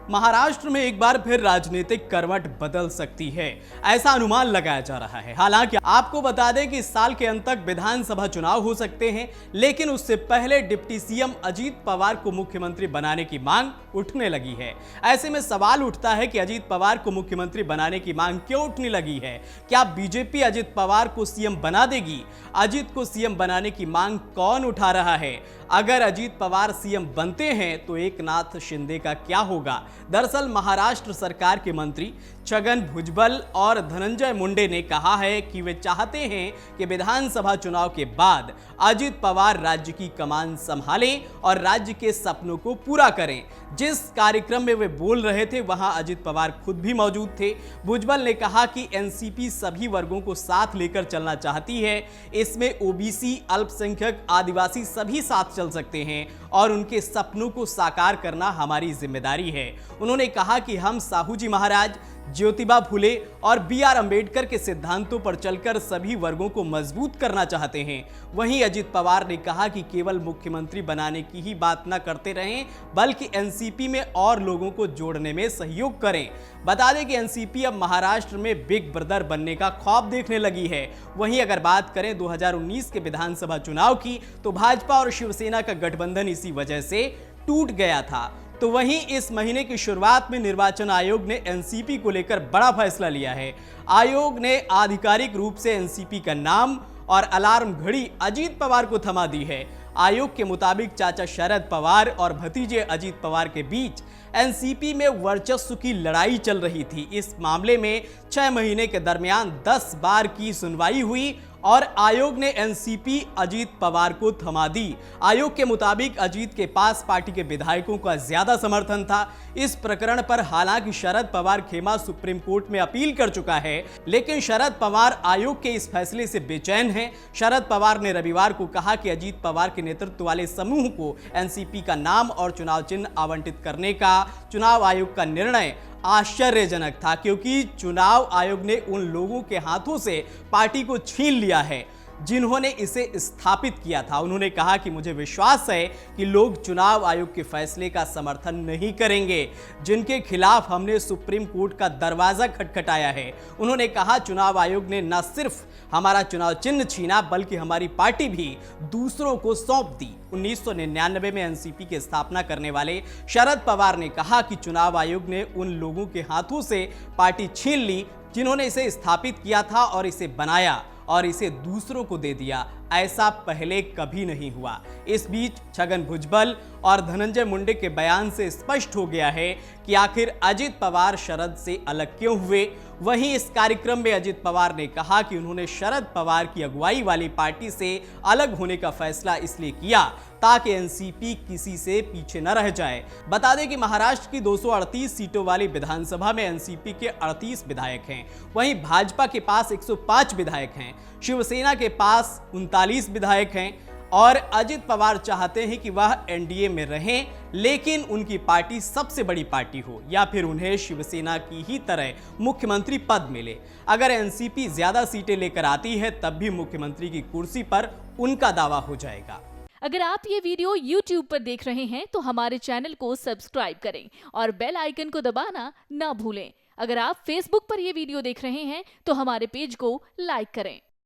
महाराष्ट्र में एक बार फिर राजनीतिक करवट बदल सकती है, ऐसा अनुमान लगाया जा रहा है। हालांकि आपको बता दें कि इस साल के अंत तक विधानसभा चुनाव हो सकते हैं, लेकिन उससे पहले डिप्टी सीएम अजीत पवार को मुख्यमंत्री बनाने की मांग उठने लगी है। ऐसे में सवाल उठता है कि अजीत पवार को मुख्यमंत्री बनाने की मांग क्यों उठने लगी है? क्या बीजेपी अजीत पवार को सीएम बना देगी? अजीत को सीएम बनाने की मांग कौन उठा रहा है? अगर अजीत पवार सीएम बनते हैं तो एकनाथ शिंदे का क्या होगा? दरअसल महाराष्ट्र सरकार के मंत्री छगन भुजबल और धनंजय मुंडे ने कहा है कि वे चाहते हैं कि विधानसभा चुनाव के बाद अजीत पवार राज्य की कमान संभालें और राज्य के सपनों को पूरा करें। जिस कार्यक्रम में वे बोल रहे थे वहां अजीत पवार खुद भी मौजूद थे। भुजबल ने कहा कि एनसीपी सभी वर्गों को साथ लेकर चलना चाहती है। इसमें ओबीसी, अल्पसंख्यक, आदिवासी सभी साथ चल सकते हैं और उनके सपनों को साकार करना हमारी जिम्मेदारी है। उन्होंने कहा कि हम साहू जी महाराज, ज्योतिबा फुले और बी.आर. अंबेडकर के सिद्धांतों पर चलकर सभी वर्गों को मजबूत करना चाहते हैं। वहीं अजीत पवार ने कहा कि केवल मुख्यमंत्री बनाने की ही बात न करते रहें, बल्कि एनसीपी में और लोगों को जोड़ने में सहयोग करें। बता दें कि एनसीपी अब महाराष्ट्र में बिग ब्रदर बनने का ख्वाब देखने लगी है। वहीं अगर बात करें 2019 के विधानसभा चुनाव की, तो भाजपा और शिवसेना का गठबंधन इसी वजह से टूट गया था। तो वहीं इस महीने की शुरुआत में निर्वाचन आयोग ने एनसीपी को लेकर बड़ा फैसला लिया है। आयोग ने आधिकारिक रूप से एनसीपी का नाम और अलार्म घड़ी अजीत पवार को थमा दी है। आयोग के मुताबिक चाचा शरद पवार और भतीजे अजीत पवार के बीच एनसीपी में वर्चस्व की लड़ाई चल रही थी। इस मामले में 6 महीने के दरमियान 10 बार की सुनवाई हुई और आयोग ने एनसीपी अजीत पवार को थमा दी। आयोग के मुताबिक अजीत के पास पार्टी के विधायकों का ज्यादा समर्थन था। इस प्रकरण पर हालांकि शरद पवार खेमा सुप्रीम कोर्ट में अपील कर चुका है, लेकिन शरद पवार आयोग के इस फैसले से बेचैन हैं। शरद पवार ने रविवार को कहा कि अजीत पवार के नेतृत्व वाले समूह को एनसीपी का नाम और चुनाव चिन्ह आवंटित करने का चुनाव आयोग का निर्णय आश्चर्यजनक था, क्योंकि चुनाव आयोग ने उन लोगों के हाथों से पार्टी को छीन लिया है जिन्होंने इसे स्थापित किया था। उन्होंने कहा कि मुझे विश्वास है कि लोग चुनाव आयोग के फैसले का समर्थन नहीं करेंगे, जिनके खिलाफ हमने सुप्रीम कोर्ट का दरवाजा खटखटाया है। उन्होंने कहा चुनाव आयोग ने न सिर्फ हमारा चुनाव चिन्ह छीना, बल्कि हमारी पार्टी भी दूसरों को सौंप दी। 1999 में एनसीपी की स्थापना करने वाले शरद पवार ने कहा कि चुनाव आयोग ने उन लोगों के हाथों से पार्टी छीन ली जिन्होंने इसे स्थापित किया था और इसे बनाया और इसे दूसरों को दे दिया। ऐसा पहले कभी नहीं हुआ। इस बीच छगन भुजबल और धनंजय मुंडे के बयान से स्पष्ट हो गया है कि आखिर अजीत पवार शरद से अलग क्यों हुए। वहीं इस कार्यक्रम में अजीत पवार ने कहा कि उन्होंने शरद पवार की अगुवाई वाली पार्टी से अलग होने का फैसला इसलिए किया ताकि एनसीपी किसी से पीछे न रह जाए। बता दें कि महाराष्ट्र की 238 सीटों वाली विधानसभा में एनसीपी के 38 विधायक हैं। वहीं भाजपा के पास 105 विधायक हैं, शिवसेना के पास 39 विधायक हैं और अजीत पवार चाहते हैं कि वह एनडीए में रहें, लेकिन उनकी पार्टी सबसे बड़ी पार्टी हो या फिर उन्हें शिवसेना की ही तरह मुख्यमंत्री पद मिले। अगर एनसीपी ज्यादा सीटें लेकर आती है तब भी मुख्यमंत्री की कुर्सी पर उनका दावा हो जाएगा। अगर आप ये वीडियो YouTube पर देख रहे हैं तो हमारे चैनल को सब्सक्राइब करें और बेल आइकन को दबाना ना भूलें। अगर आप Facebook पर ये वीडियो देख रहे हैं तो हमारे पेज को लाइक करें।